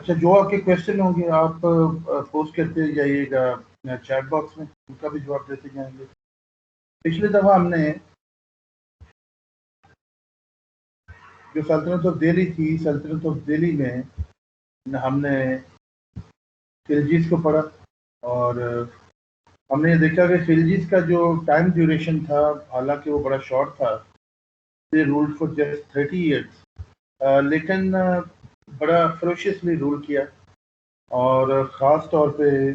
अच्छा, जो आपके क्वेश्चन होंगे आप पोस्ट करते जाइएगा चैट बॉक्स में, उनका भी जवाब देते जाएंगे। पिछली दफ़ा हमने जो सल्तनत ऑफ दिल्ली थी, सल्तनत ऑफ दिल्ली में हमने खिलजीज को पढ़ा और हमने ये देखा कि खिलजीज का जो टाइम ड्यूरेशन था, हालांकि वो बड़ा शॉर्ट था, दे रूल्ड फॉर जस्ट 30 ईयर्स, लेकिन बड़ा फरोशियसली रूल किया। और ख़ास तौर पे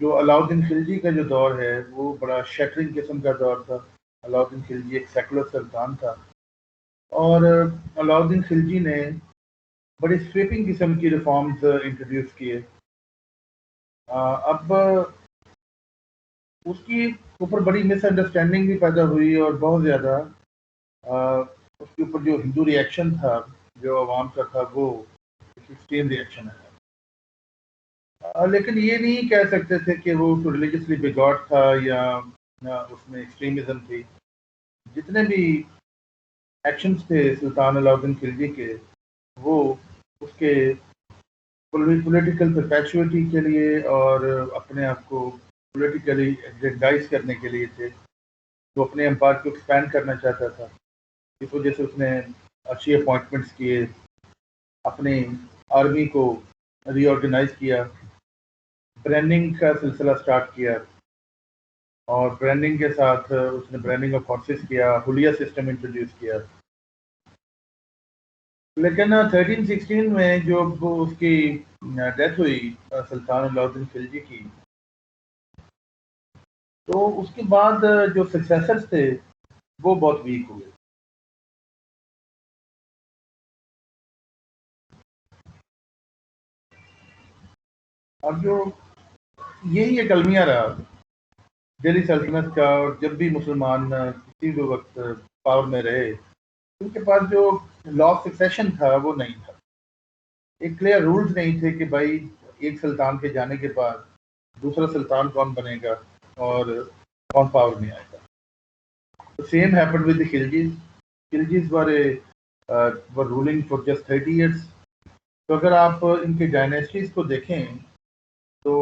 जो अलाउद्दीन खिलजी का जो दौर है वो बड़ा शैटरिंग किस्म का दौर था। अलाउद्दीन खिलजी एक सेकुलर सुल्तान था और अलाउद्दीन खिलजी ने बड़ी स्वीपिंग किस्म की रिफॉर्म्स इंट्रोड्यूस किए। अब उसकी ऊपर बड़ी मिसअंडरस्टैंडिंग भी पैदा हुई और बहुत ज़्यादा उसके ऊपर जो हिंदू रिएक्शन था, जो अवाम का था, वो एक्सट्रीम रिएक्शन है। लेकिन ये नहीं कह सकते थे कि वो रिलीजियसली बिगॉट था या उसमें एक्सट्रीमिज्म थी। जितने भी एक्शंस थे सुल्तान अलाउद्दीन खिलजी के, वो उसके पॉलिटिकल परपेचुइटी के लिए और अपने आप को पॉलिटिकली एजेंडाइज करने के लिए थे। तो अपने एम्पायर को एक्सपैंड करना चाहता था, इस वजह से उसने अच्छी अपॉइंटमेंट्स किए, अपनी आर्मी को रीऑर्गेनाइज किया, ब्रांडिंग का सिलसिला स्टार्ट किया और ब्रांडिंग के साथ उसने ब्रांडिंग ऑफ हॉर्सेस किया, हुलिया सिस्टम इंट्रोड्यूस किया। लेकिन 1316 में जो उसकी डेथ हुई सुल्तान अलाउद्दीन खिलजी की, तो उसके बाद जो सक्सेसर्स थे वो बहुत वीक हुए। अब जो यही एक अलमिया रहा दिल्ली सल्तनत का, और जब भी मुसलमान किसी भी वक्त पावर में रहे, उनके पास जो लॉ ऑफ सक्सेशन था वो नहीं था। एक क्लियर रूल्स नहीं थे कि भाई एक सुल्तान के जाने के बाद दूसरा सुल्तान कौन बनेगा और कौन पावर में आएगा। तो same happened with the Khiljis. Khiljis were ruling for just 30 years. तो अगर आप इनके डायनेस्टीज को देखें तो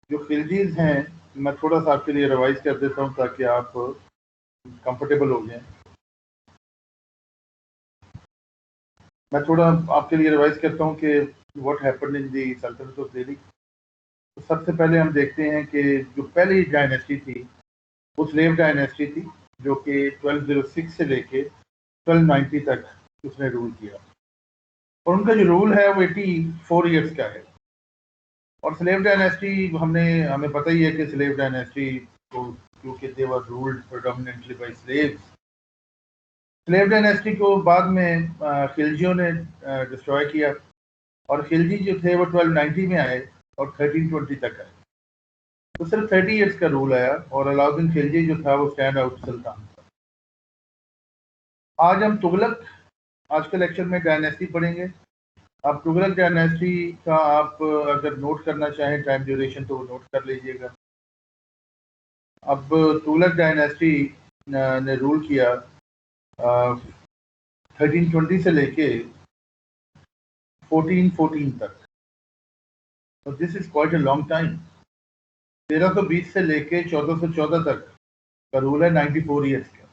जो खिलजीज हैं, मैं थोड़ा सा आपके लिए रिवाइज कर देता हूँ ताकि आप कंफर्टेबल हो जाएं। मैं थोड़ा आपके लिए रिवाइज करता हूँ कि व्हाट हैपेंड इन दी सल्तनत ऑफ दिल्ली। तो सबसे पहले हम देखते हैं कि जो पहली डायनेस्टी थी वो स्लेव डायनेस्टी थी, जो कि 1206 से लेके 1290 तक उसने रूल किया और उनका जो रूल है वो 84 ईयर्स का है। और स्लेव डायनेस्टी हमें पता ही है कि स्लेव डायनेस्टी को, क्योंकि they were ruled predominantly by slaves, slave dynasty को बाद में खिलजियों ने डिस्ट्रॉय किया और खिलजी जो थे वो 1290 में आए और 1320 तक आए। तो सिर्फ 30 ईयर्स का रूल आया और अलाउद्दीन खिलजी जो था वो स्टैंड आउट सुल्तान था। आज हम तुगलक, आज के लेक्चर में डायनेस्टी पढ़ेंगे। अब तुगलक डायनेस्टी का आप अगर नोट करना चाहें टाइम ड्यूरेशन तो वो नोट कर लीजिएगा। अब तुगलक डायनेस्टी ने रूल किया 1320 से लेके 1414 तक। तो this is quite a long time. 1320 से लेके 1414 तक का रूल है 94 ईयर्स का।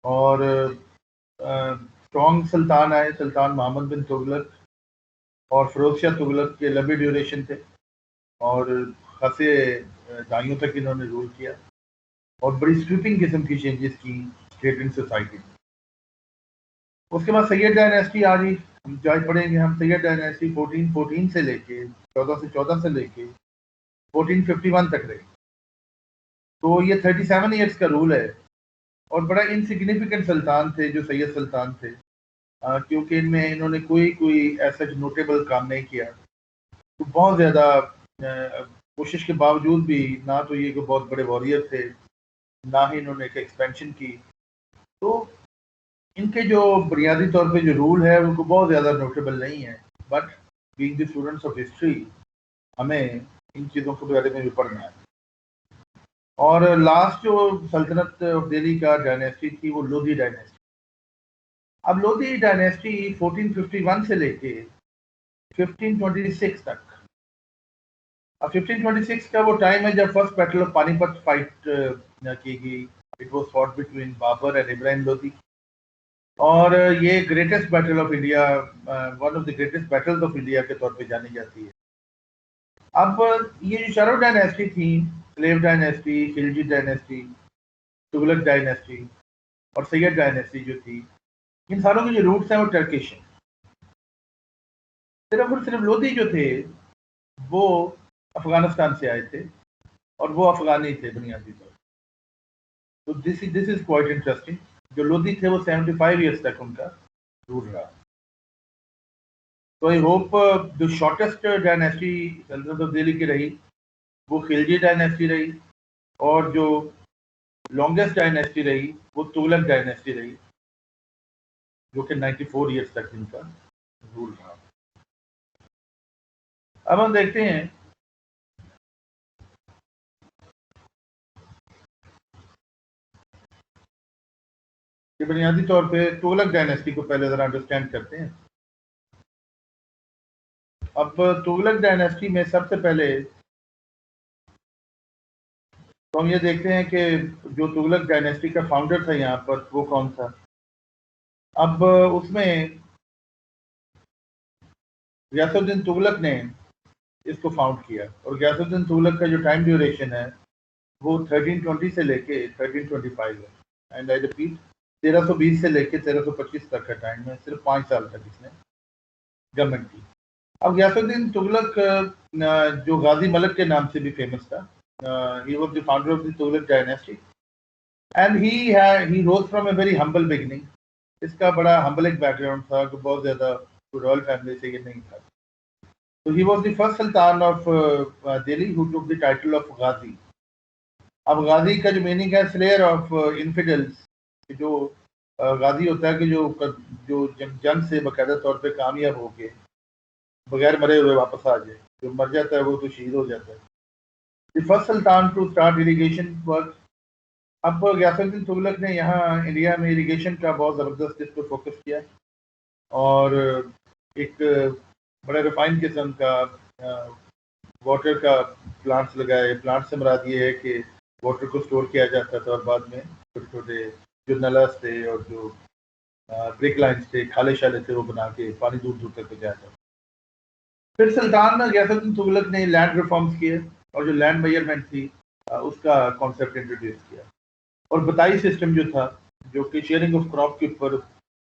और स्ट्रॉन्ग सुल्तान आए, सुल्तान मोहम्मद बिन तुगलक और फिरोज शाह तुगलक के लंबे ड्यूरेशन थे और खासे दाइयों तक इन्होंने रूल किया और बड़ी स्वीपिंग किस्म की चेंजेस की स्टेट एंड सोसाइटी। उसके बाद सैयद डायनेस्टी आ गई। हम जाए पढ़ेंगे हम सैयद डायनेस्टी 1414 से लेके 1414 से लेके 1451 तक रही। तो ये 37 ईयर्स का रूल है और बड़ा इनसिग्निफिकेंट सुल्तान थे जो सैयद सुल्तान थे, क्योंकि इनमें इन्होंने कोई ऐसा नोटेबल काम नहीं किया। तो बहुत ज़्यादा कोशिश के बावजूद भी ना तो ये कोई बहुत बड़े वॉरियर थे, ना ही इन्होंने एक एक्सपेंशन की। तो इनके जो बुनियादी तौर पे जो रूल है उनको बहुत ज़्यादा नोटेबल नहीं है, but being the students of history हमें इन चीज़ों के बारे में भी पढ़ना है। और लास्ट जो सल्तनत ऑफ दिल्ली का डायनेस्टी थी वो लोधी डायनेस्टी। अब लोधी डायनेस्टी 1451 से लेके 1526 तक। अब 1526 का वो टाइम है जब first battle of Panipat fight की गई। It was fought between Babar and Ibrahim Lodi, और ये greatest battle of India, one of the greatest battles of India के तौर पे जानी जाती है। अब ये जो चारों डायनेस्टी थी, slave dynasty, Khilji dynasty, Tughlaq dynasty और सैयद डायनेस्टी जो थी, इन सारों के जो रूट्स हैं वो टर्किश हैं। सिर्फ और सिर्फ लोधी जो थे वो अफगानिस्तान से आए थे और वो अफगानी थे बुनियादी तौर पर। तो दिस इज क्वाइट इंटरेस्टिंग। जो लोधी थे वो 75 ईयर्स तक उनका रूल रहा। तो आई होप जो शॉर्टेस्ट डायनेस्टी सल्तनत ऑफ दिल्ली की रही वो खिलजी डायनेस्टी रही, और जो लॉन्गेस्ट डायनेस्टी रही वो तुगलक डायनेस्टी रही, जो कि 94 ईयर्स तक इनका रूल रहा। अब हम देखते हैं कि बुनियादी तौर पे तुगलक डायनेस्टी को पहले जरा अंडरस्टैंड करते हैं। अब तुगलक डायनेस्टी में सबसे पहले तो हम ये देखते हैं कि जो तुगलक डायनेस्टी का फाउंडर था यहाँ पर वो कौन था। अब उसमें गयासुद्दीन तुगलक ने इसको फाउंड किया, और गयासुद्दीन तुगलक का जो टाइम ड्यूरेशन है वो 1320 से लेके 1325 है। एंड आई रिपीट, 1320 से लेके 1325 तक का टाइम है। सिर्फ 5 साल तक इसने गवर्नमेंट की। अब गयासुद्दीन तुगलक जो गाजी मलक के नाम से भी फेमस था, he was the founder of the Tughlaq dynasty, and he rose from a very humble beginning. इसका बड़ा हम्बल एक बैकग्राउंड था कि बहुत ज्यादा रॉयल फैमिली से ये नहीं था। तो he was the first sultan of Delhi who took the title of Ghazi. अब गाजी का जो मीनिंग है स्लेयर ऑफ इन्फिडल्स। जो गाजी होता है कि जो जंग से बाकायदा तौर पे कामयाब होके बगैर मरे हुए वापस आ जाए। जो मर जाता है वो तो शहीद हो जाता है। The first sultan to start irrigation work. अब गयासुद्दीन तुगलक ने यहाँ इंडिया में इरिगेशन का बहुत ज़बरदस्त इस पर फोकस किया, और एक बड़े रिफाइन किस्म का वाटर का प्लांट्स लगाए। प्लांट से मुराद ये है कि वाटर को स्टोर किया जाता था, और बाद में छोटे छोटे जो नलस थे और जो ब्रिक लाइन्स थे, खाले शाले थे, वो बना के पानी दूर दूर तक पहुँचाया जाता। फिर सुल्तान गयासुद्दीन तुगलक ने लैंड रिफॉर्म्स किए, और जो लैंड मेजरमेंट थी उसका कॉन्सेप्ट इंट्रोड्यूस किया। और बताई सिस्टम जो था, जो कि शेयरिंग ऑफ क्रॉप के ऊपर,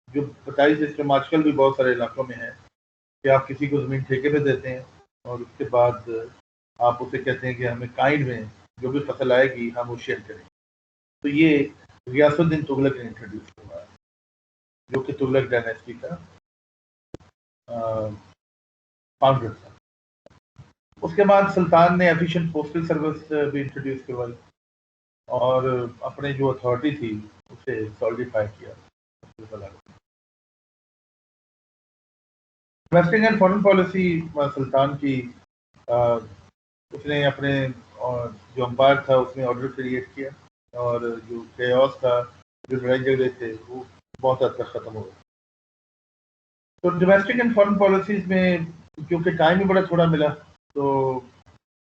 जो बताई सिस्टम आजकल भी बहुत सारे इलाकों में है कि आप किसी को ज़मीन ठेके पे देते हैं और उसके बाद आप उसे कहते हैं कि हमें काइंड में जो भी फसल आएगी हम वो शेयर करें। तो ये गयासुद्दीन तुगलक ने इंट्रोड्यूस हुआ, जो कि तुगलक डायनेस्टी का फाउंडर था। उसके बाद सुल्तान ने एफिशिएंट पोस्टल सर्विस भी इंट्रोड्यूस करवाई, और अपने जो अथॉरिटी थी उसे सॉलिडिफाई किया। डोमेस्टिक एंड फॉरेन पॉलिसी सुल्तान की, उसने अपने जो अंपायर था उसमें ऑर्डर क्रिएट किया, और जो केओस था, जो लड़ाई झगड़े थे, वो बहुत हद तक खत्म हो गए। तो डोमेस्टिक एंड फॉरेन पॉलिसीज में क्योंकि टाइम ही बड़ा थोड़ा मिला, तो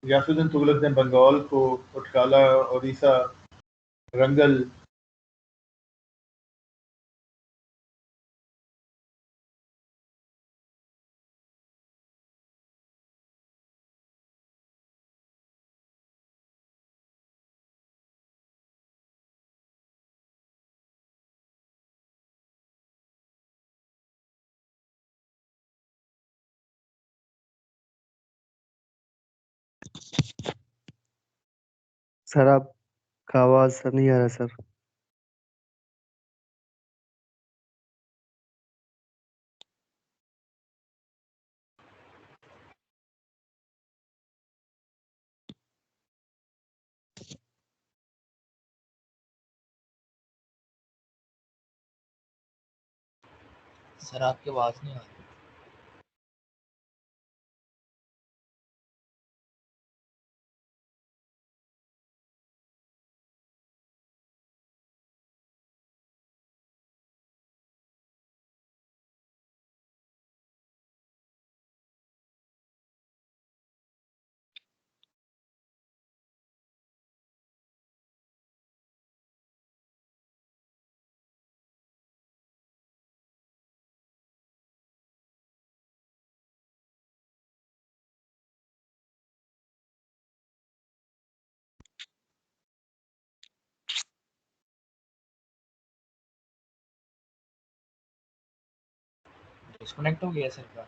गयासुद्दीन तुगलक ने बंगाल को, उटकाला, उड़ीसा, रंगल, सर आपका आवाज सर नहीं आ रहा सर। सर आपकी आवाज नहीं आ रही। डिस्कनेक्ट हो गया सर का।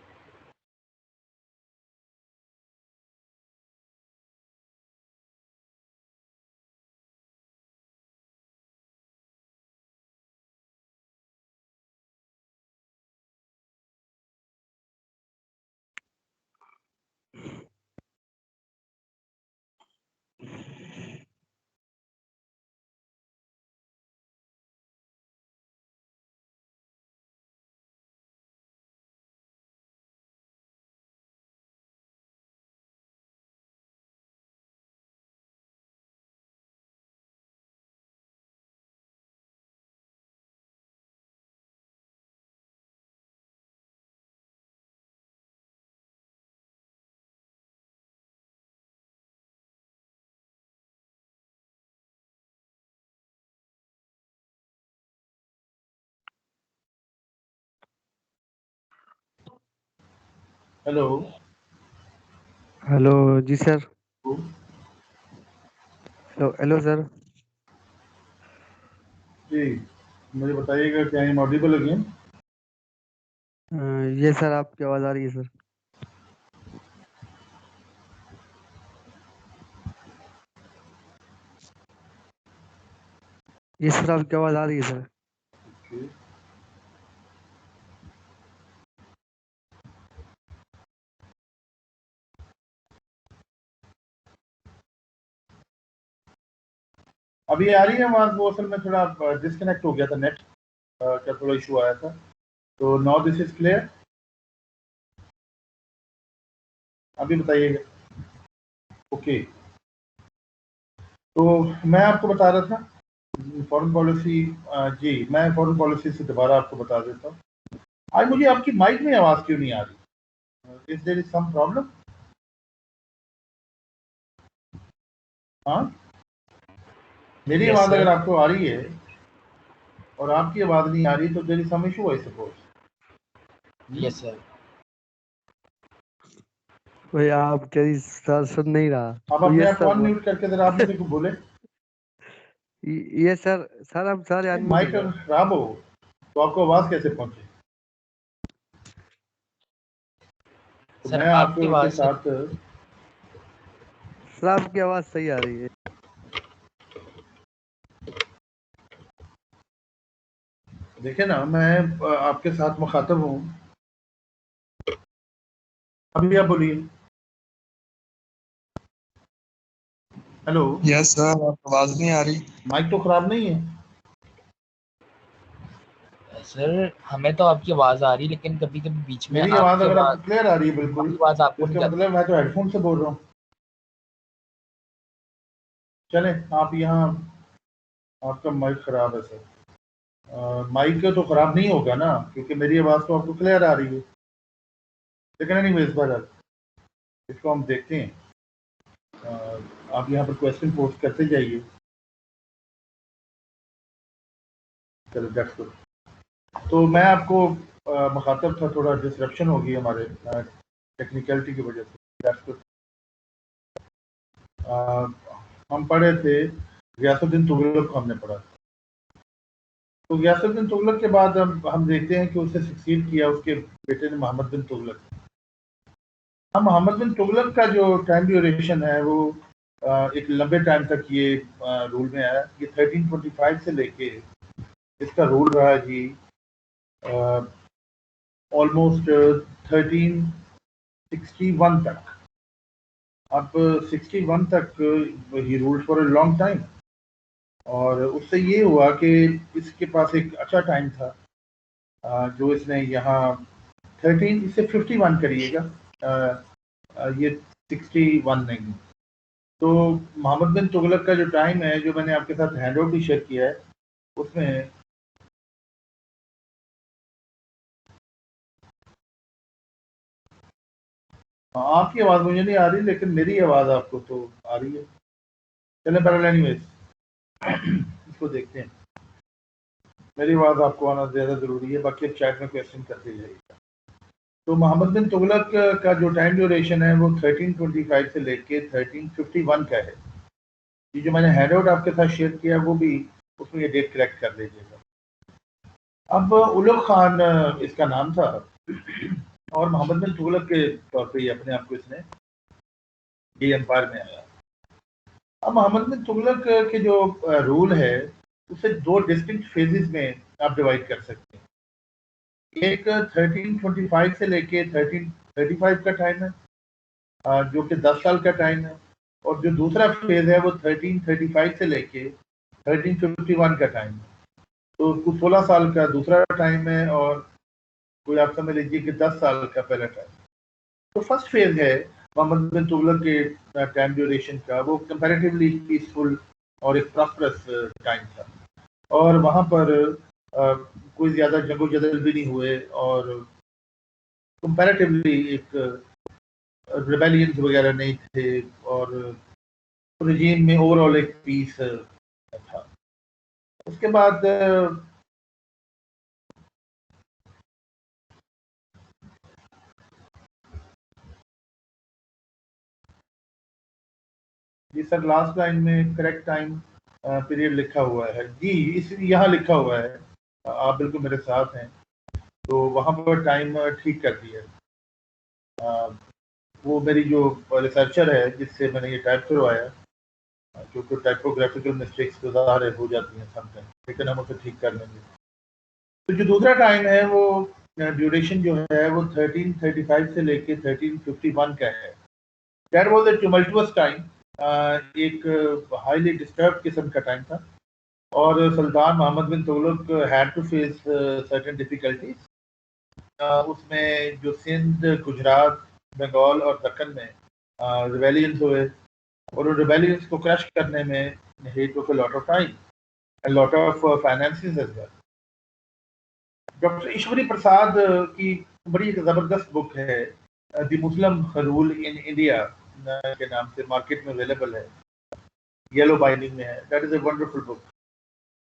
हेलो हेलो जी सर। Hello hello sir. जी, मुझे बताइएगा क्या आई एम ऑडिबल अगेन? ये सर आपकी आवाज़ आ रही है सर। ये सर आपकी आवाज़ आ रही है सर। अभी आ रही है आवाज़? वो असल में थोड़ा डिस्कनेक्ट हो गया था नेट का, थोड़ा इशू आया था। तो नाउ दिस इज क्लियर। अभी बताइएगा। ओके, तो मैं आपको बता रहा था फॉरेन पॉलिसी। जी, मैं फॉरेन पॉलिसी से दोबारा आपको बता देता हूँ। आज मुझे आपकी माइक में आवाज़ क्यों नहीं आ रही? Is there is some problem? हाँ, मेरी यस आवाज़ अगर सर। आपको आ रही है और आपकी आवाज़ नहीं आ रही तो there is some issue I suppose. Yes sir. कोई आप कहीं सर सुन नहीं रहा। आप तो अपने ये आप सर फोन म्यूट करके जरा आप मुझे बोले। ये सर सर आप सारे अनम्यूट हो माइक सर। खराब हो तो आपको आवाज़ कैसे पहुंचे? तो सर मैं आपकी आपके आवाज़ साथ सर आपकी आवाज़ सही आ रही है। देखे ना, मैं आपके साथ मुखातब हूँ। अभी आप बोलिए। हेलो, यस सर, आपकी आवाज नहीं आ रही। माइक तो खराब नहीं है? सर हमें तो आपकी आवाज़ आ रही, लेकिन कभी कभी बीच में मेरी आवाज़ आपकी अगर आवाज़ आपको क्लियर आ रही है बिल्कुल, हमारी आवाज़ तो आपको नहीं इसका जाती। मतलब मैं तो हेडफोन से बोल रहा हूँ। चले, आप यहाँ, आपका माइक खराब है सर। माइक तो खराब नहीं होगा ना, क्योंकि मेरी आवाज़ तो आपको क्लियर आ रही है। लेकिन नहीं, इस बार इसको हम देखते हैं। आप यहाँ पर क्वेश्चन पोस्ट करते जाइए। चलो, दैट्स गुड। तो मैं आपको मुखातब था, थोड़ा डिसरप्शन हो गई हमारे टेक्निकलिटी की वजह से। That's good. हम पढ़े थे गियासुद्दीन तुगलक को हमने पढ़ा। तो गियासुद्दीन तुगलक के बाद हम देखते हैं कि उसे सक्सीड किया उसके बेटे ने, मोहम्मद बिन तुगलक। हम मोहम्मद बिन तुगलक का जो टाइम ड्यूरेशन है वो एक लंबे टाइम तक ये रूल में आया। ये 1325 से लेके इसका रूल रहा जी ऑलमोस्ट 1361 तक। अब 61 तक he ruled for a long time. और उससे ये हुआ कि इसके पास एक अच्छा टाइम था जो इसने यहाँ 13 इसे 51 करिएगा, ये 61 नहीं। तो मोहम्मद बिन तुगलक का जो टाइम है, जो मैंने आपके साथ हैंड आउट भी शेयर किया है, उसमें आपकी आवाज़ मुझे नहीं आ रही, लेकिन मेरी आवाज़ आपको तो आ रही है। चलें, बहरहाल एनीवेज इसको देखते हैं। मेरी आवाज़ आपको आना ज़्यादा ज़रूरी है, बाकी अब चैट में क्वेश्चन करते जाइएगा। तो मोहम्मद बिन तुगलक का जो टाइम ड्यूरेशन है वो 1325 से लेके 1351 का है। ये जो मैंने हैंड आउट आपके साथ शेयर किया वो भी, उसमें ये डेट करेक्ट कर लीजिएगा। अब उलुग खान इसका नाम था। और मोहम्मद बिन तुगलक के तौर पे अपने आप को इसने ये एम्पायर में आया। अब मोहम्मद बिन तुगलक के जो रूल है उसे दो डिस्टिंक्ट फेजेस में आप डिवाइड कर सकते हैं। एक 1325 से लेके 1335 का टाइम है, जो कि 10 साल का टाइम है, और जो दूसरा फेज है वो 1335 से लेके 1351 का टाइम है। तो कुछ 16 साल का दूसरा टाइम है और कोई आप समझ लीजिए कि 10 साल का पहला टाइम। तो फर्स्ट फेज है मोहम्मद बिन तुगलक के टाइम ड्यूरेशन का, वो कंपैरेटिवली पीसफुल और एक प्रॉस्परस टाइम था, और वहाँ पर कोई ज़्यादा जंगो-जदल भी नहीं हुए और कंपैरेटिवली एक रिबेलियंस वगैरह नहीं थे, और रिजीम में ओवरऑल एक पीस था। उसके बाद जी सर, लास्ट लाइन में करेक्ट टाइम पीरियड लिखा हुआ है जी, इस यहाँ लिखा हुआ है, आप बिल्कुल मेरे साथ हैं, तो वहाँ पर टाइम ठीक कर दिया है। वो मेरी जो रिसर्चर है जिससे मैंने ये टाइप करवाया, क्योंकि टाइपोग्राफिकल मिस्टेक्स तो ज़्यादा हो जाती हैं समटाइम, लेकिन हम उसे ठीक कर लेंगे। तो जो दूसरा टाइम है वो ड्यूरेशन जो है वो 1335 से लेके 1351 का है। That was a tumultuous time, एक हाईली डिस्टर्ब किस्म का टाइम था, और सुल्तान Mohammad bin Tughlaq had to face certain difficulties. उसमें जो सिंध, गुजरात, बंगाल और दक्कन में रिबेलियंस हुए, और उन रिबेलियंस को क्रश करने में he took a lot of time and lot of finances as well. Doctor Ishwari Prasad की बड़ी एक ज़बरदस्त बुक है the Muslim rule in India के नाम से मार्केट में अवेलेबल है, येलो बाइंडिंग में है। That is a wonderful book.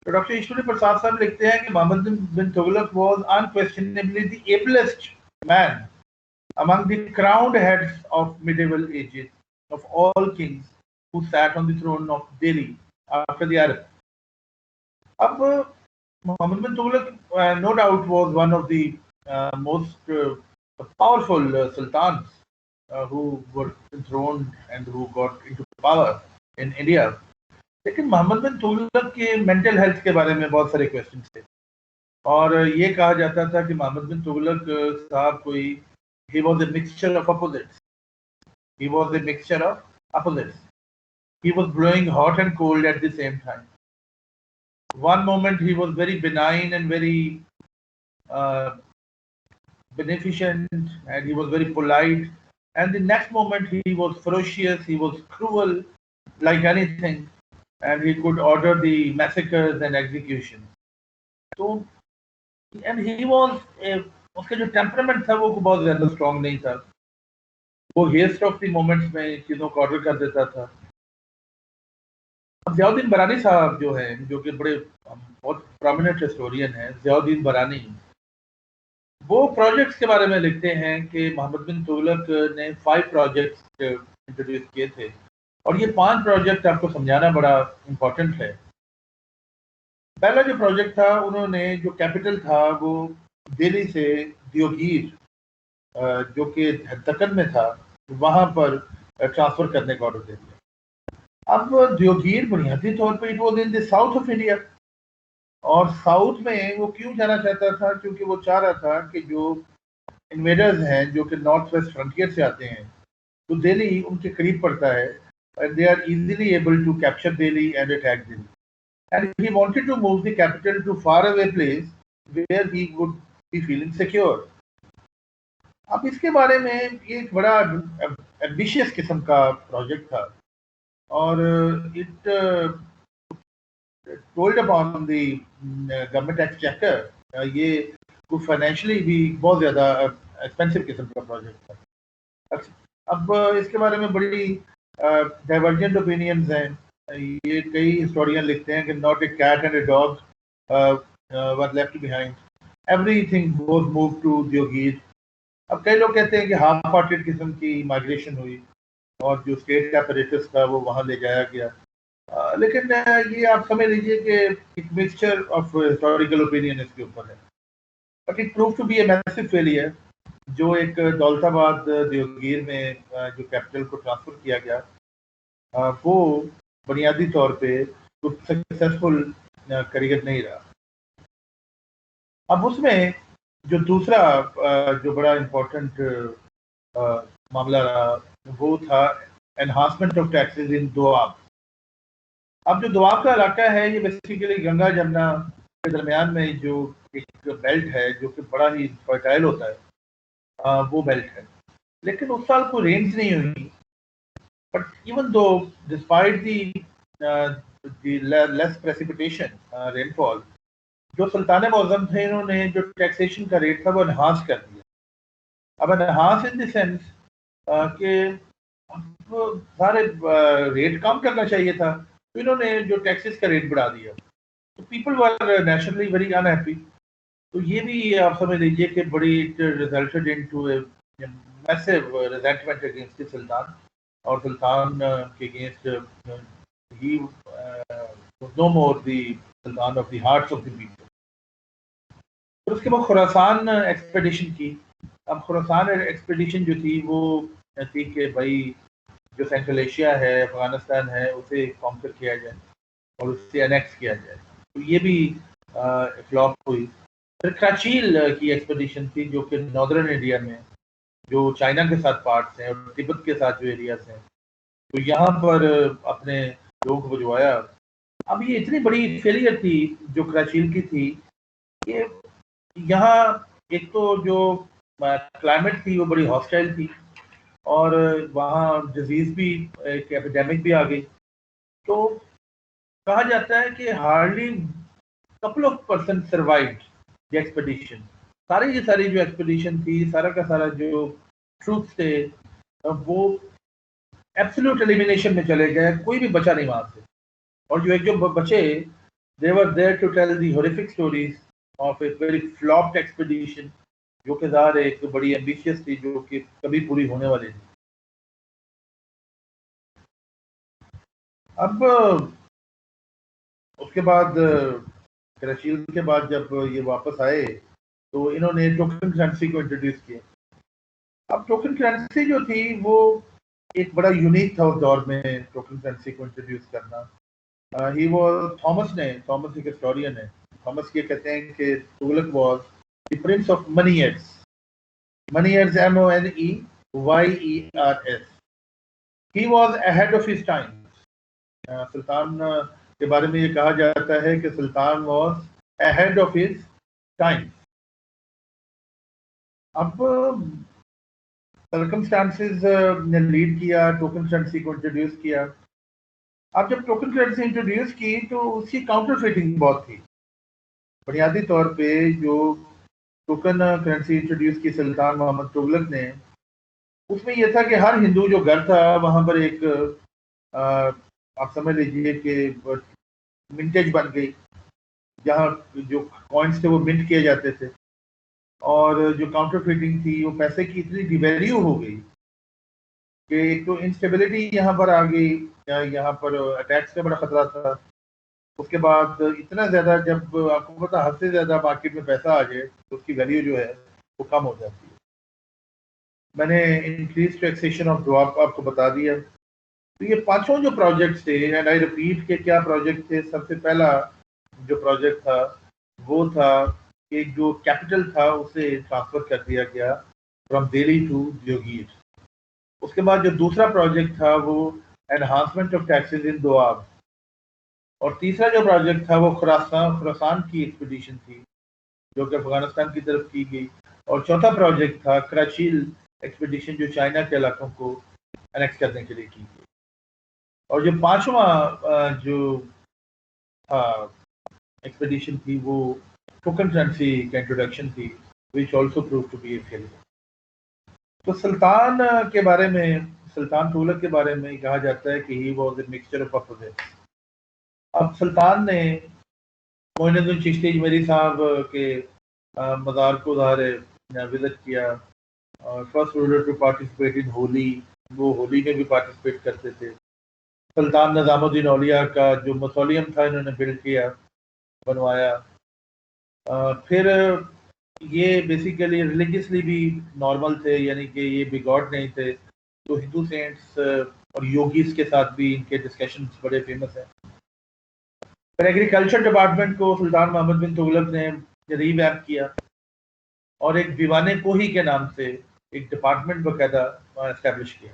तो डॉक्टर ईश्वरी प्रसाद साहब लिखते हैं कि Mohammad bin Tughlaq was unquestionably the ablest man among the crowned heads of medieval ages of all kings who sat on the throne of Delhi after the Arab. अब Muhammad bin Tughlaq no doubt was one of the most powerful sultans who were enthroned and who got into power in India. लेकिन मोहम्मद बिन तुगलक के mental health के बारे में बहुत सारे question थे, और ये कहा जाता था कि मोहम्मद बिन तुगलक साहब कोई he was a mixture of opposites. He was a mixture of opposites. He was blowing hot and cold at the same time. One moment he was very benign and very beneficent, and he was very polite, and the next moment he was ferocious, he was cruel like anything, and he could order the massacres and executions. So, and he was उसके जो temperament था वो बहुत ज़्यादा strong नहीं था, वो haste of the moments में चीज़ों को ऑर्डर कर देता था। अब ज़ियाउद्दीन बरानी साहब जो हैं, जो कि बड़े बहुत प्रोमिनेंट हिस्टोरियन हैं, ज़ियाउद्दीन बरानी, वो प्रोजेक्ट्स के बारे में लिखते हैं कि मोहम्मद बिन तुगलक ने 5 प्रोजेक्ट्स इंट्रोड्यूस किए थे, और ये 5 प्रोजेक्ट आपको समझाना बड़ा इम्पोर्टेंट है। पहला जो प्रोजेक्ट था, उन्होंने जो कैपिटल था वो दिल्ली से दियोगीर जो कि दक्कन में था, वहाँ पर ट्रांसफ़र करने का ऑर्डर दे दिया। अब दियोगीर बुनियादी तौर पर it was in the south of India, और साउथ में वो क्यों जाना चाहता था, क्योंकि वो चाह रहा था कि जो इन्वेडर्स हैं जो कि नॉर्थ वेस्ट फ्रंटियर से आते हैं, तो दिल्ली उनके करीब पड़ता है, and they are easily able to capture Delhi and attack Delhi, and he wanted to move the capital to far away place where he would be feeling secure. अब इसके बारे में ये एक बड़ा एम्बिशियस किस्म का प्रोजेक्ट था, और it told upon the government exchequer, ये फाइनेंशियली भी बहुत ज़्यादा एक्सपेंसिव किस्म का प्रोजेक्ट था। अब इसके बारे में बड़ी डाइवर्जेंट ओपिनियंस हैं। ये कई हिस्टोरियन लिखते हैं कि not a cat and a dog were left behind, everything was moved to Deogir. अब कई लोग कहते हैं कि हाफ हार्टेड किस्म की माइग्रेशन हुई और जो स्टेट अपरेटस था वो वहाँ ले जाया गया, लेकिन ये आप समझ लीजिए कि एक मिक्सचर ऑफ हिस्टोरिकल ओपिनियन इसके ऊपर है, but it prove to be a massive failure, जो एक दौलताबाद देवगीर में जो कैपिटल को ट्रांसफर किया गया, वो बुनियादी तौर पे कुछ सक्सेसफुल करियर नहीं रहा। अब उसमें जो दूसरा जो बड़ा इम्पोर्टेंट मामला रहा वो था एनहांसमेंट ऑफ टैक्सेस इन दोआब। अब जो दोआब का इलाका है ये बेसिकली गंगा जमुना के दरमियान में जो एक बेल्ट है जो कि बड़ा ही फर्टाइल होता है, वो बेल्ट है। लेकिन उस साल कोई रेंज नहीं हुई, but even though despite the less precipitation rainfall, जो सुल्तान मौजम थे इन्होंने जो टैक्सेशन का रेट था वो एनहांस कर दिया। अब एनहांस इन द सेंस कि सारे रेट कम करना चाहिए था, तो इन्होंने जो टैक्सेस का रेट बढ़ा दिया, तो people were naturally very unhappy. तो ये भी आप समझ लीजिए कि बड़ी resulted into a massive resentment against the sultan, और सुल्तान के against he no more the sultan of the hearts of the people. फिर उसके बाद खुरासान एक्सपेडिशन की। अब खुरासान एक्सपेडिशन जो थी वो थी कि भाई जो सेंट्रल एशिया है, अफगानिस्तान है, उसे कॉन्कर किया जाए और उससे अनेक्स किया जाए, तो ये भी फ्लॉप हुई। फिर कराचील की एक्सपेडिशन थी जो कि नॉर्दर्न इंडिया में जो चाइना के साथ पार्ट्स हैं और तिब्बत के साथ जो एरियाज हैं, तो यहाँ पर अपने लोगों को भिजवाया। अब ये इतनी बड़ी फेलियर थी जो कराचील की थी कि यहाँ एक तो जो क्लाइमेट थी वो बड़ी हॉस्टाइल थी और वहाँ डिजीज भी, एक एपिडेमिक भी आ गई। तो कहा जाता है कि hardly couple of person survived the expedition. सारी की सारी जो एक्सपेडिशन थी, सारा का सारा जो ट्रूप्स थे वो एब्सोल्यूट एलिमिनेशन में चले गए, कोई भी बचा नहीं वहां से। और जो एक जो बचे, they were there to tell the horrific stories of a very flopped expedition, जो कि ज़ाहिर एक बड़ी एम्बिशियस थी जो कि कभी पूरी होने वाली थी। अब उसके बाद कराचील के बाद जब ये वापस आए तो इन्होंने टोकन करेंसी को इंट्रोड्यूस किया। अब टोकन करेंसी जो थी वो एक बड़ा यूनिक था उस दौर में, टोकन करेंसी को इंट्रोड्यूस करना। ही वो थॉमस एक हिस्टोरियन है, थॉमस ये कहते हैं कि Tughlaq was the prince of moneyers, MONEYERS। He was ahead of his time. सुल्तान के बारे में ये कहा जाता है कि sultan was ahead of his time. अब सर्कमस्टांसेस ने लीड किया, टोकन करेंसी को इंट्रोड्यूस किया। अब जब टोकन करेंसी इंट्रोड्यूस की तो उसकी काउंटरफेटिंग बहुत थी। बुनियादी तौर पे जो टोकन करेंसी इंट्रोड्यूस की सुल्तान मोहम्मद तुगलक ने, उसमें यह था कि हर हिंदू जो घर था वहां पर एक आप समझ लीजिए कि मिंटेज बन गई, जहाँ जो कॉइन्स थे वो मिंट किए जाते थे, और जो काउंटरफेटिंग थी वो पैसे की इतनी डिवैल्यू हो गई कि एक तो इंस्टेबिलिटी यहाँ पर आ गई, यहाँ पर अटैक्स का बड़ा खतरा था। उसके बाद इतना ज़्यादा, जब आपको पता हद से ज़्यादा मार्केट में पैसा आ जाए तो उसकी वैल्यू जो है वो कम हो जाती है। मैंने इंक्रीज टैक्सेशन ऑफ ड्रॉप आपको बता दिया। तो ये पांचों जो प्रोजेक्ट्स थे, एंड आई रिपीट के क्या प्रोजेक्ट थे। सबसे पहला जो प्रोजेक्ट था वो था कि जो कैपिटल था उसे ट्रांसफर कर दिया गया फ्रॉम दिल्ली टू देवगीर। उसके बाद जो दूसरा प्रोजेक्ट था वो एनहांसमेंट ऑफ टैक्सेस इन दोआब, और तीसरा जो प्रोजेक्ट था वो खुरासान की एक्सपीडिशन थी जो कि अफगानिस्तान की तरफ की गई, और चौथा प्रोजेक्ट था कराचील एक्सपीडिशन जो चाइना के इलाकों को अनेक्स करने के लिए की गई। और जो पांचवा जो एक्सपीडिशन थी वो टोकन करेंसी का इंट्रोडक्शन थी, which also prove to be a failure. तो सुल्तान के बारे में, सुल्तान तुगलक के बारे में कहा जाता है कि he was a mixture of opposites. अब सुल्तान ने मोइनुद्दीन चिश्ती अजमेरी साहब के मज़ार को विजिट किया, और first ruler to participate in Holi, वो होली में भी पार्टिसिपेट करते थे। सुल्तान निज़ामुद्दीन औलिया का जो मौसोलियम था इन्होंने बिल्ड किया, बनवाया। फिर ये बेसिकली रिलीजियसली भी नॉर्मल थे, यानी कि ये बिगॉड नहीं थे। तो हिंदू सेंट्स और योगीज के साथ भी इनके डिस्कशंस बड़े फेमस हैं। फिर एग्रीकल्चर डिपार्टमेंट को सुल्तान मोहम्मद बिन तुगलक ने रीवैम्प किया और एक दीवाने कोही के नाम से एक डिपार्टमेंट बकायदा एस्टेब्लिश किया।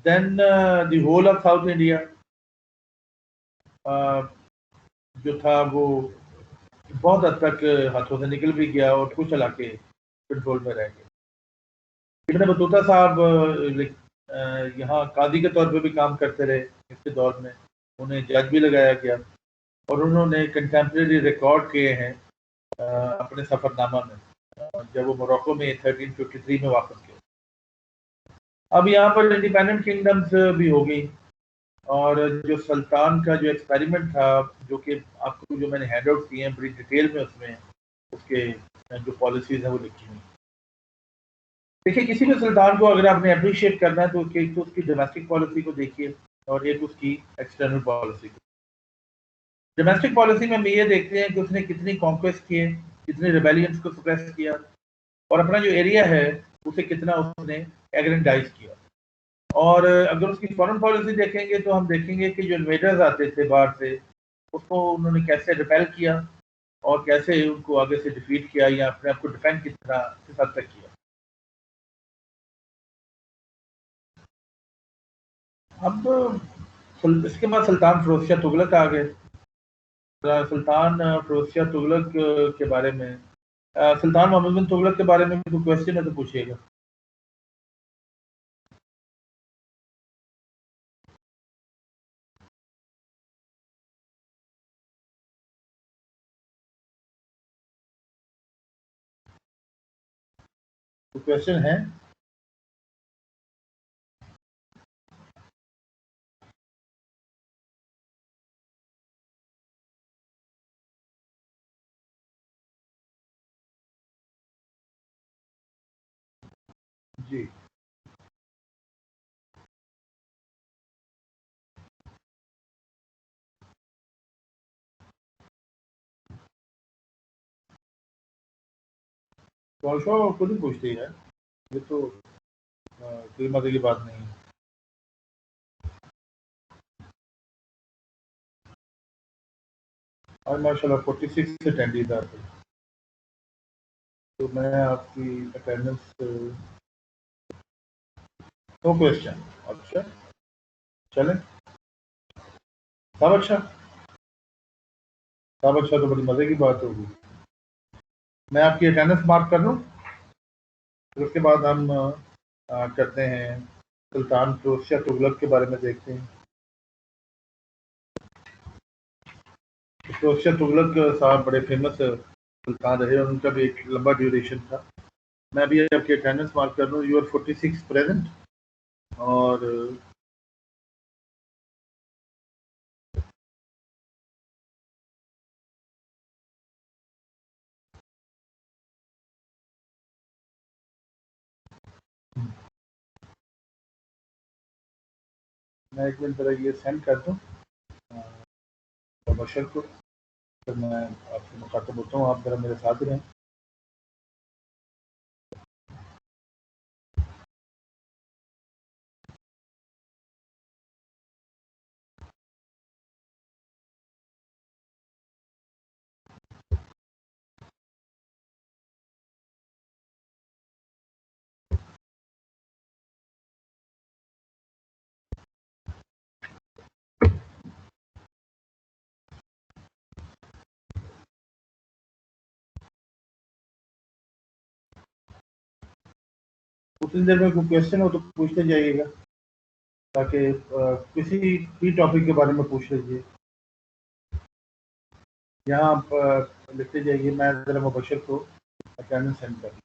Then the whole of South India जो था वो बहुत हद तक हाथों से निकल भी गया और कुछ इलाके कंट्रोल में रह गए। इब्न बतूता साहब यहाँ कादी के तौर पे भी काम करते रहे इसके दौर में। उन्हें जज भी लगाया गया और उन्होंने कंटेम्प्रेरी रिकॉर्ड किए हैं अपने सफरनामा में, जब वो मोरक्को में 1353 में वापस गए। अब यहाँ पर इंडिपेंडेंट किंगडम्स भी हो गई और जो सुल्तान का जो एक्सपेरिमेंट था, जो कि आपको जो मैंने हैंड आउट किए हैं बड़ी डिटेल में, उसमें उसके जो पॉलिसीज हैं वो लिखी हुई। देखिए, किसी भी सुल्तान को अगर आपने अप्रिशिएट करना है तो एक तो उसकी डोमेस्टिक पॉलिसी को देखिए और एक उसकी एक्सटर्नल पॉलिसी को। डोमेस्टिक पॉलिसी में हम ये देखते हैं कि उसने कितनी कॉन्क्वेस्ट किए, कितने रिबेलियंस को सप्रेस किया और अपना जो एरिया है उसे कितना उसने एग्रेंडाइज किया। और अगर उसकी फॉरेन पॉलिसी देखेंगे तो हम देखेंगे कि जो इन्वेडर्स आते थे बाहर से, उसको उन्होंने कैसे रिपेल किया और कैसे उनको आगे से डिफीट किया या अपने आप को डिफेंड किस हद तक किया। अब इसके बाद सुल्तान फिरोज शाह तुगलक आ गए। सुल्तान फिरोज शाह तुगलक के बारे में, सुल्तान मोहम्मद बिन तुगलक के बारे में कोई क्वेश्चन है तो पूछिएगा। तो क्वेश्चन है? जी, तो खुद ही पूछते ही है, ये तो कोई मजे की बात नहीं है। और माशाल्लाह 46 अटेंडीज आते हैं, तो मैं आपकी अटेंडेंस नो क्वेश्चन। अच्छा, चलें। सब अच्छा, सब अच्छा, तो बड़ी मजे की बात होगी। मैं आपकी अटेंडेंस मार्क कर लूँ, फिर उसके बाद हम करते हैं सुल्तान फिरोज शाह तुगलक के बारे में देखते हैं। फिरोज शाह तुगलक साहब बड़े फेमस सुल्तान रहे और उनका भी एक लंबा ड्यूरेशन था। मैं अभी आपकी अटेंडेंस मार्क कर लूँ, यू आर 46 प्रेजेंट और मैं एक मिनट तरह ये सेंड कर दूँ बशर को, फिर मैं आपसे मुखातब होता हूँ, आप जरा मेरे साथ रहें। उतनी देर में कोई क्वेश्चन हो तो पूछते जाइएगा, ताकि किसी भी टॉपिक के बारे में पूछ लीजिए। यहाँ आप लिखते जाइए, मैं ज़रा मुबशर को अटेंडेंस सेंड कर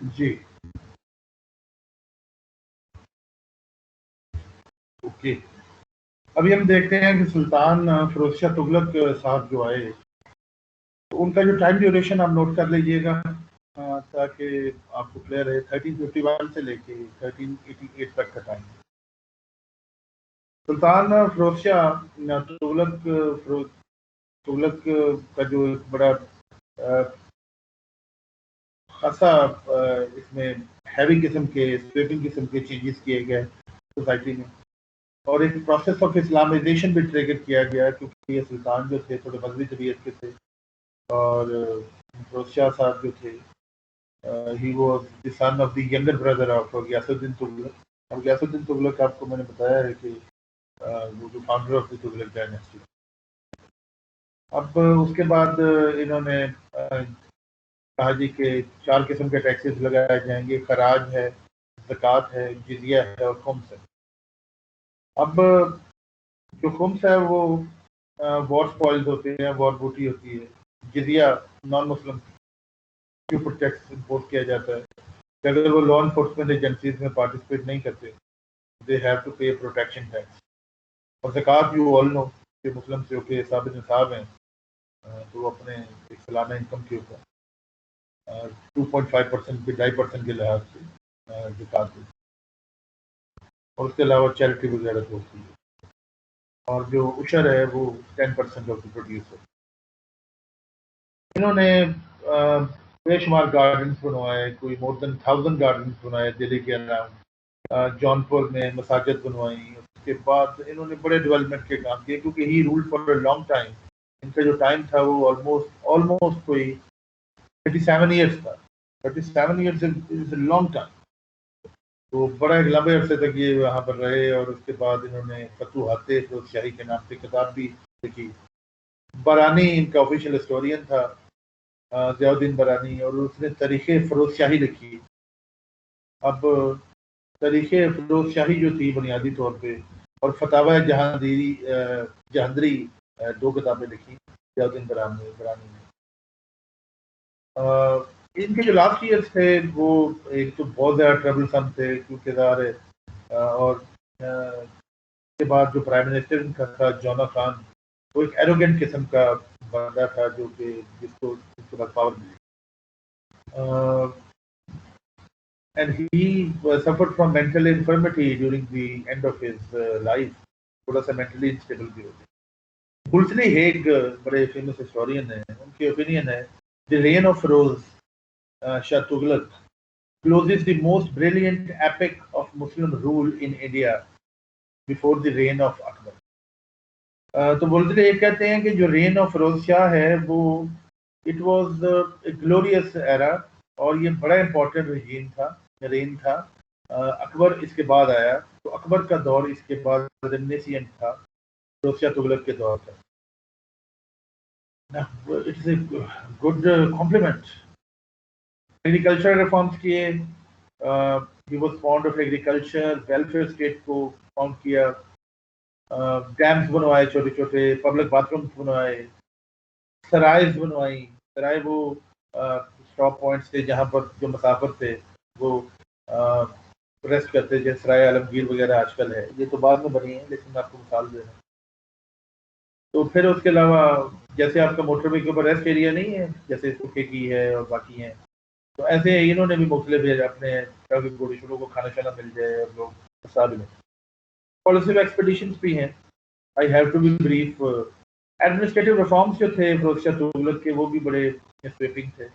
जी ओके। अभी हम देखते हैं कि सुल्तान फिरोज शाह तुगलक साहब जो आए, तो उनका जो टाइम ड्यूरेशन आप नोट कर लीजिएगा ताकि आपको क्लियर है। 1351 से लेके 1388 तक का टाइम। सुल्तान फिरोज शाह तुगलक का जो एक बड़ा खासा इसमें हैवी किस्म के स्वेपिंग किस्म के चेंजेस किए गए सोसाइटी में, और एक प्रोसेस ऑफ इस्लामाइजेशन भी ट्रिगर किया गया, क्योंकि ये सुल्तान जो थे थोड़े मजहबी तबीयत के थे, और फिरोज शाह साहब जो थे he was the son of the younger brother of Ghiyasuddin Tughlaq. और गयासुद्दीन तुगलक आपको मैंने बताया है कि वो जो founder of the Tughlaq dynasty. अब उसके बाद इन्होंने कहा जी के 4 किस्म के टैक्सेस लगाए जाएंगे, खराज है, ज़कात है, जिजिया है और खुम्स है। अब जो खुम्स है वो वॉर स्पॉइल्स होते हैं, वॉर बूटी होती है। जिजिया नॉन मुस्लिम के ऊपर टैक्स इम्पोज किया जाता है। अगर वो लॉ इन्फोर्समेंट एजेंसीज में पार्टिसिपेट नहीं करते, दे हैव टू पे प्रोटेक्शन टैक्स। और ज़कात यू ऑल नो कि मुस्लिम जो कि साबित निसाब हैं, तो वो अपने एक सालाना इनकम के ऊपर 2.5% के 2.5% के लिहाज से ज़कात है। और उसके अलावा चैरिटी वगैरह होती है, और जो उशर है वो 10% ऑफ द प्रोड्यूस है। इन्होंने बेशुमार गार्डन्स बनवाए, कोई मोर देन 1000 गार्डन्स बनवाए दिल्ली के अराउंड। जौनपुर में मसाजिद बनवाई। उसके बाद इन्होंने बड़े डेवलपमेंट के काम किए, क्योंकि he ruled for a long time. इनका जो टाइम था वो ऑलमोस्ट कोई 37 ईयर्स था। 37 years is a long time. तो बड़ा एक लंबे अरसे तक ये वहाँ पर रहे, और उसके बाद इन्होंने फतूहाते फिरोज शाही के नाम से किताब भी लिखी। बरानी इनका ऑफिशियल हिस्टोरियन था, ज़ियाउद्दीन बरानी, और उसने तारीख़े फिरोज शाही लिखी। अब तारीख़े फिरोज शाही जो थी बुनियादी तौर पे, और फतावा जहांदरी 2 किताबें लिखी ज़ियाउद्दीन बरानी ने। इनके जो लास्ट ईयर्स थे वो एक तो बहुत ज़्यादा ट्रबलसम थे, क्योंकि और के बाद जो प्राइम मिनिस्टर इनका था जोना खान, वो एक एरोगेंट किस्म का बंदा था, जो कि जिसके बाद पावर मिली। And he suffered from mental infirmity during the end of his life. थोड़ा सा मेंटली इंस्टेबल भी हो गया। बुल्सली हेग बड़े फेमस हिस्टोरियन है, उनकी ओपिनियन है the reign of Firoz Shah Tughlaq closes the most brilliant epic of Muslim rule in India before the reign of Akbar. तो बोलते ये कहते हैं कि जो रेन ऑफ फिरोज शाह है वो it was a glorious era, और ये बड़ा इंपॉर्टेंट रेन था। अकबर इसके बाद आया, तो अकबर का दौर इसके बाद रेमिनिसेंट था, फिरोज शाह तुगलक के दौर का। It's a good compliment. Agriculture reforms किए, he was fond of agriculture, welfare state को फाउंड किया, डैम्स बनवाए छोटे छोटे, पब्लिक बाथरूम्स बनवाए, सराइज बनवाई। सराय वो स्टॉप पॉइंट्स थे जहाँ पर जो मुसाफिर थे वो रेस्ट करते, जैसे सराय आलमगीर वगैरह आजकल है, ये तो बाद में बनी है, लेकिन आपको मिसाल दे रहा हूँ। तो फिर उसके अलावा जैसे आपका मोटरवे के ऊपर रेस्ट एरिया नहीं है, जैसे सुखे की है और बाकी हैं, तो ऐसे इन्होंने भी मुख्तलिफ अपने घोड़े को खाना शाना मिल जाए और लोग साल में। पॉलिसी एक्सपेडिशंस भी हैं। I have to be brief. Administrative reforms जो थे फिरोज शाह तुगलक के, वो भी बड़े स्वेपिंग थे।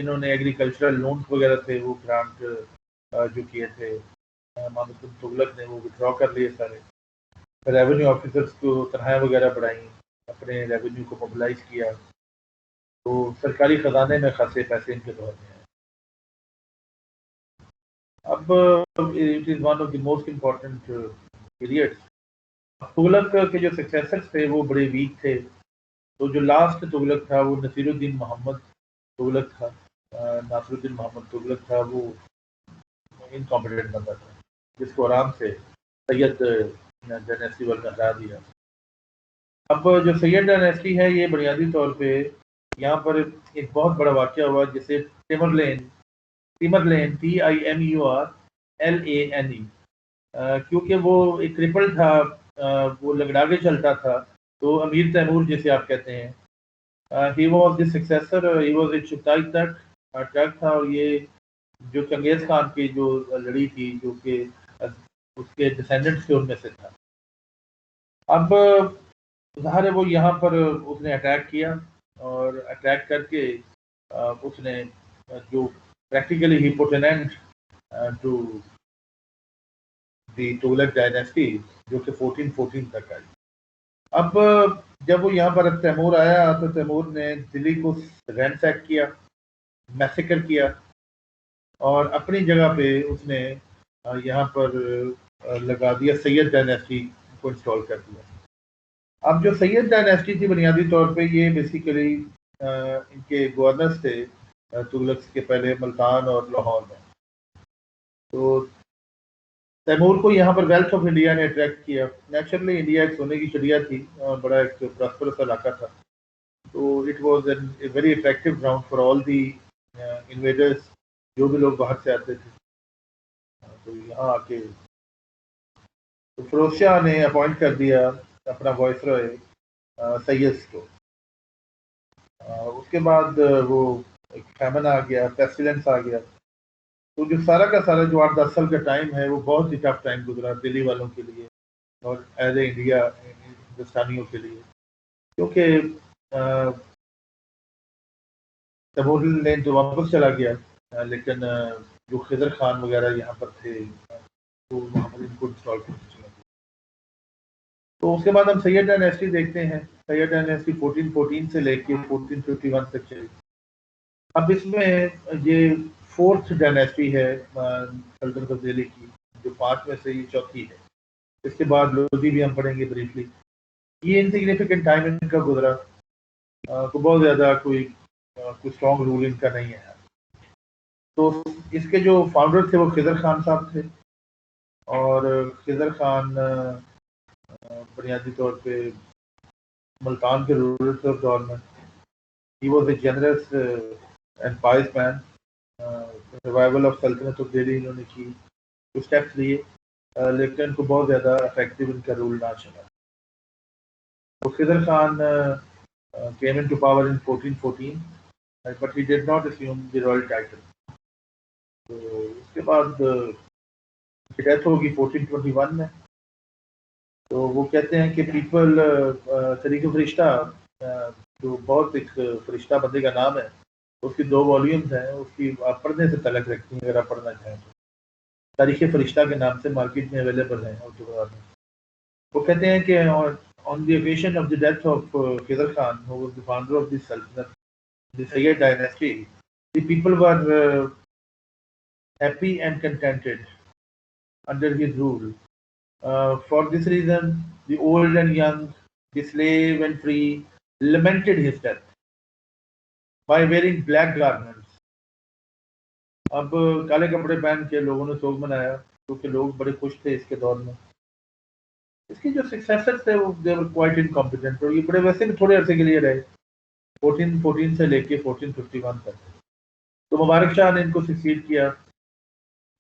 इन्होंने एग्रीकल्चरल लोन्स वगैरह थे वो ग्रांट जो किए थे मोहम्मद बिन तुगलक ने, वो विड्रॉ कर लिए सारे। रेवेन्यू ऑफिसर्स को तनख्वाहें वगैरह बढ़ाई, अपने रेवेन्यू को मोबिलाइज किया, तो सरकारी खजाने में खासे पैसे इनके दौर में आए। अब it is one of the most important periods. Tughlaq के जो सक्सेसर्स थे वो बड़े वीक थे, तो जो लास्ट तुगलक था वो नसीरुद्दीन मोहम्मद तुगलक था। नासिरुद्दीन मोहम्मद तुगलक था, वो इनकॉम्पिटेंट बंदा था, जिसको आराम से सैयद डायनेस्टी वाला हरा दिया। अब जो सैयद डायनेस्टी है, ये बुनियादी तौर पे यहाँ पर एक बहुत बड़ा वाक़या हुआ, जिसे टिमरलेन तिमरलैन, TIMURLANE, क्योंकि वो एक क्रिपल था, वो लगड़ा के चलता था, तो अमीर तैमूर जिसे आप कहते हैं, he was the successor, he was a Chughtai truck था, और ये जो चंगेज खान की जो लड़ी थी, जो कि उसके डिसेंडेंट्स थे, उनमें से था। अब ज़ाहिर है वो यहाँ पर उसने अटैक किया, और अटैक करके उसने जो practically he put an end to the Tughlaq dynasty, जो कि 1414 तक आई। अब जब वो यहाँ पर तैमूर आया, तो तैमूर ने दिल्ली को रैंसैक किया, मैसेकर किया, और अपनी जगह पे उसने यहाँ पर लगा दिया सैयद डायनेस्टी को इंस्टॉल कर दिया। अब जो सैयद डायनेस्टी थी, बुनियादी तौर पे ये बेसिकली इनके गवर्नर्स थे तुगलक के पहले मुल्तान और लाहौर में। तो तैमूर को यहाँ पर वेल्थ ऑफ इंडिया ने अट्रैक्ट किया। नेचुरली इंडिया एक सोने की चिड़िया थी, बड़ा एक प्रॉस्परस इलाका था, तो it was a very attractive ground for all the invaders, जो भी लोग बाहर से आते थे। तो यहाँ आके तो फिरोज शाह ने अपॉइंट कर दिया अपना वाइसरॉय सैयद को। उसके बाद वो एक फैमन आ गया, पेस्टिलेंस आ गया, तो जो सारा का सारा जो 8-10 साल का टाइम है, वो बहुत ही टफ टाइम गुजरा दिल्ली वालों के लिए और एज ए इंडिया हिंदुस्तानियों के लिए, क्योंकि तैमूर ने तो वापस चला गया, लेकिन जो खिजर खान वगैरह यहाँ पर थे, तो वहाँ पर इनको इंस्टॉल करके चला गया। तो उसके बाद हम सैयद डायनेस्टी देखते हैं। सैयद डायनेस्टी 1414 से लेके 1451 तक चली। अब इसमें ये फोर्थ डायनेस्टी है सल्तनत ऑफ दिल्ली की, जो 5 में से ये चौथी है। इसके बाद लोधी भी हम पढ़ेंगे ब्रीफली। ये इनसिग्निफिकेंट टाइम इनका गुजरा, तो बहुत ज़्यादा कोई स्ट्रॉन्ग रूल इनका नहीं है। तो इसके जो फाउंडर थे वो खिजर खान साहब थे, और खिजर खान बुनियादी तौर पे मुल्तान के रूलर थे उस दौर में। He was a generous and price man. Revival of सल्तनत ऑफ दिल्ली इन्होंने की, कुछ स्टेप्स लिए, लेकिन इनको बहुत ज़्यादा इफेक्टिव इनका रूल ना चला। तो Khizr Khan came into power in 1414, but he did not assume the royal title. तो उसके बाद डेथ होगी 1421 में। तो वो कहते हैं कि पीपल तरीके फरिश्ता, जो बहुत एक फरिश्ता बंदे का नाम है, उसकी 2 वॉल्यूम्स हैं, उसकी आप पढ़ने से तलक रखती हैं अगर आप पढ़ना चाहें तो। तारीख फरिश्ता के नाम से मार्केट में अवेलेबल है उर्दू में। वो कहते हैं कि on the occasion of the death of Khidr Khan, who was the founder of the Sultanate, the Sayyid dynasty, the people were happy and contented under his rule. For this reason, the old and young, the slave and free, lamented his death by wearing black garments. अब काले कपड़े पहन के लोगों ने शोक मनाया, क्योंकि लोग बड़े खुश थे इसके दौर में। इसके जो सक्सेसर्स थे वो दे वर क्वाइट इनकॉम्पिटेंट, और ये बड़े वैसे भी थोड़े अरसे के लिए रहे, 1414 से लेके 1451 तक। तो मुबारक शाह ने इनको सक्सीड किया।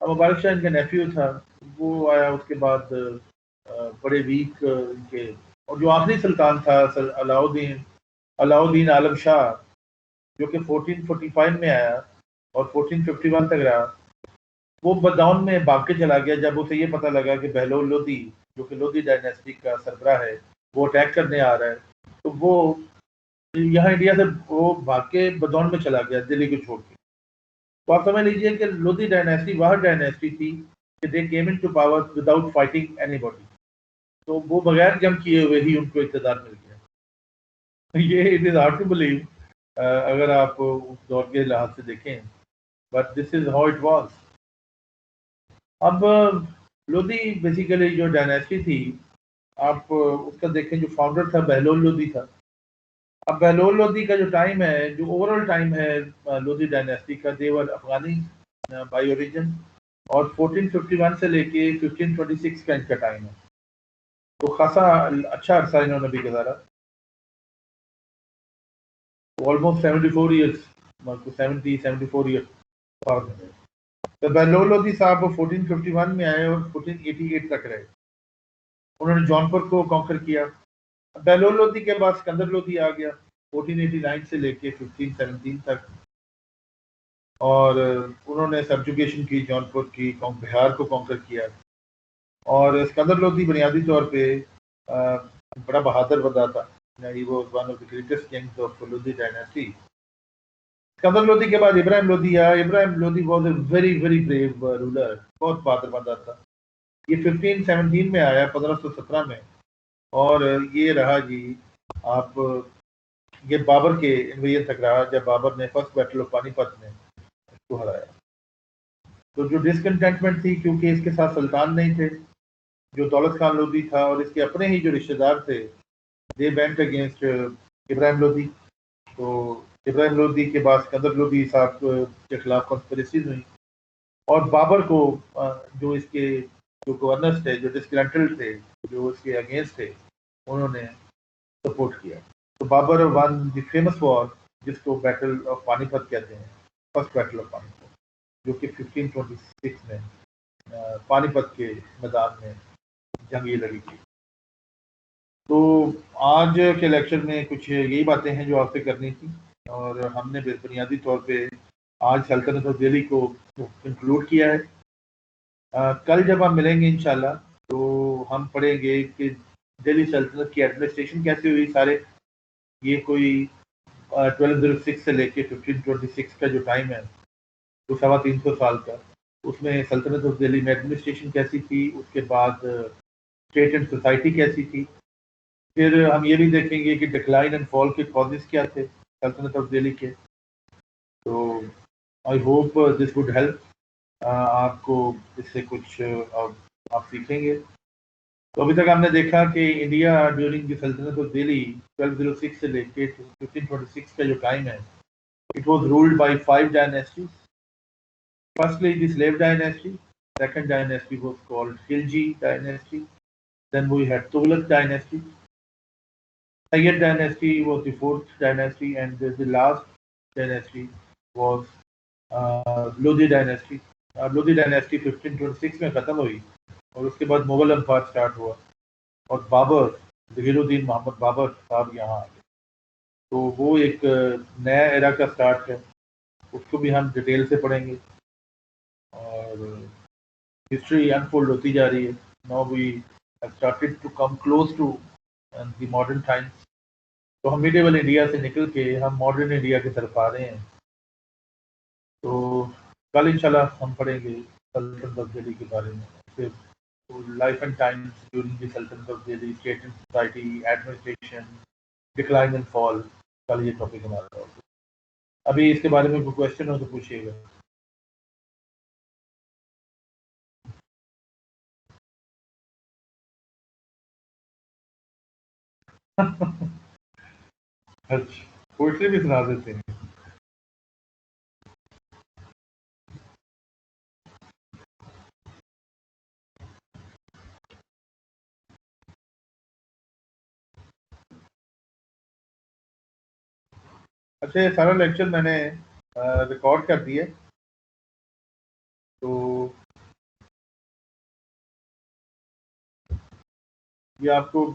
अब मुबारक शाह इनका नेफ्यू था, वो आया उसके बाद बड़े वीक इनके, और जो आखिरी सुल्तान था अलाउद्दीन आलम शाह, जो कि 1445 में आया और 1451 तक रहा, वो बदाउन में भाग के चला गया जब उसे ये पता लगा कि बहलोल लोधी, जो कि लोधी डायनेस्टी का सरबरा है, वो अटैक करने आ रहा है। तो वो यहाँ इंडिया से वो भाग के बदाउन में चला गया दिल्ली को छोड़ के। तो आप समझ लीजिए कि लोधी डायनेस्टी वह डायनेस्टी थी कि they came into power without fighting anybody. तो वो बगैर जंग किए हुए ही उनको इक़्तिदार मिल गया। ये it is hard to believe अगर आप उस दौर के लिहाज से देखें, but this is how it was. अब लोधी बेसिकली जो डायनेस्टी थी, आप उसका देखें, जो फाउंडर था बहलोल लोधी था। अब बहलोल लोधी का जो टाइम है, जो ओवरऑल टाइम है लोधी डायनेस्टी का, देवर अफगानी बाई ओरिजिन, और 1451 से लेके 1526 का इनका टाइम है। तो खासा अच्छा अरसा इन्होंने भी गुजारा, ऑलमोस्ट 74 ईयर्स, 74 ईयर्स। तो बहलोल लोधी साहब 1451 में आए और 1488 तक रहे। उन्होंने जौनपुर को कॉन्कर किया। बहलोल लोधी के बाद सिकंदर लोधी आ गया 1489 से लेके 1517 तक, और उन्होंने सब्जुगेशन की जौनपुर की, बिहार को कॉन्कर किया। और सिकंदर लोधी बुनियादी तौर पे बड़ा बहादुर बंदा था। He was one of the greatest Kings of Lodhi dynasty. Sikandar Lodhi के बाद इब्राहिम लोधी आया। Ibrahim Lodhi was a very very brave ruler, बहुत बहादुर बंदा था। ये 1517 में आया, 1517 में, और ये रहा जी आप, ये बाबर के इन्वेजन तक रहा, जब बाबर ने फर्स्ट बैटल ऑफ पानीपत में इसको हराया। तो जो डिसकंटेंटमेंट थी, क्योंकि इसके साथ सुल्तान नहीं थे, जो दौलत खान लोधी था, और इसके अपने ही जो रिश्तेदार थे, they went against Ibrahim Lodhi. तो इब्राहिम लोधी के बाद सिकंदर लोधी साहब के खिलाफ कॉन्स्पिरेसीज हुई, और बाबर को जो इसके जो गवर्नर्स थे, जो डिसग्रंटल्ड थे, जो इसके अगेंस्ट थे, उन्होंने सपोर्ट किया। तो Babar won the famous war, जिसको बैटल ऑफ पानीपत कहते हैं, फर्स्ट बैटल ऑफ पानीपत, जो कि 1526 में पानीपत के मैदान में जंग ये लड़ी थी। तो आज के लेक्चर में कुछ यही बातें हैं जो आपसे करनी थी, और हमने बुनियादी तौर पे आज सल्तनत ऑफ दिल्ली को इंक्लूड किया है। कल जब हम मिलेंगे इंशाल्लाह, तो हम पढ़ेंगे कि दिल्ली सल्तनत की एडमिनिस्ट्रेशन कैसे हुई। सारे ये कोई 1206 से लेके 1526 का जो टाइम है, तो 350 साल का, उसमें सल्तनत ऑफ दिल्ली में एडमिनिस्ट्रेशन कैसी थी, उसके बाद स्टेट एंड सोसाइटी कैसी थी। फिर हम ये भी देखेंगे कि डिक्लाइन एंड फॉल के कॉजेस क्या थे सल्तनत ऑफ दिल्ली के। तो I hope this would help, आपको इससे कुछ आप सीखेंगे। तो अभी तक हमने देखा कि India during the sultanate of Delhi 1206 से लेके 1526 का जो टाइम है, it was ruled by 5 dynasties. Firstly the slave dynasty, second dynasty was called Khilji dynasty, then we had Tughlaq dynasty, Sayyid dynasty was the fourth dynasty, and the last dynasty was Lodi dynasty. Lodi dynasty 1526 में खत्म हुई, और उसके बाद Mughal empire start हुआ, और बाबर, जहीरुद्दीन मोहम्मद बाबर साहब यहाँ आ गए। तो वो एक नया एरा का स्टार्ट है, उसको भी हम डिटेल से पढ़ेंगे, और हिस्ट्री अनफोल्ड होती जा रही है। Now we have started to come close to the modern times. तो हम मिडिवल इंडिया से निकल के हम मॉडर्न इंडिया की तरफ आ रहे हैं। तो कल इंशाल्लाह हम पढ़ेंगे सल्तनत ऑफ दिल्ली के बारे में, फिर life and times during the sultanate of Delhi, state and society, administration, decline and fall. कल ये टॉपिक हमारा होगा। अभी इसके बारे में कोई क्वेश्चन हो तो पूछिएगा। अच्छा, पोइट्री भी सुना देते हैं। अच्छा, ये सारा लेक्चर मैंने रिकॉर्ड कर दिया, तो ये आपको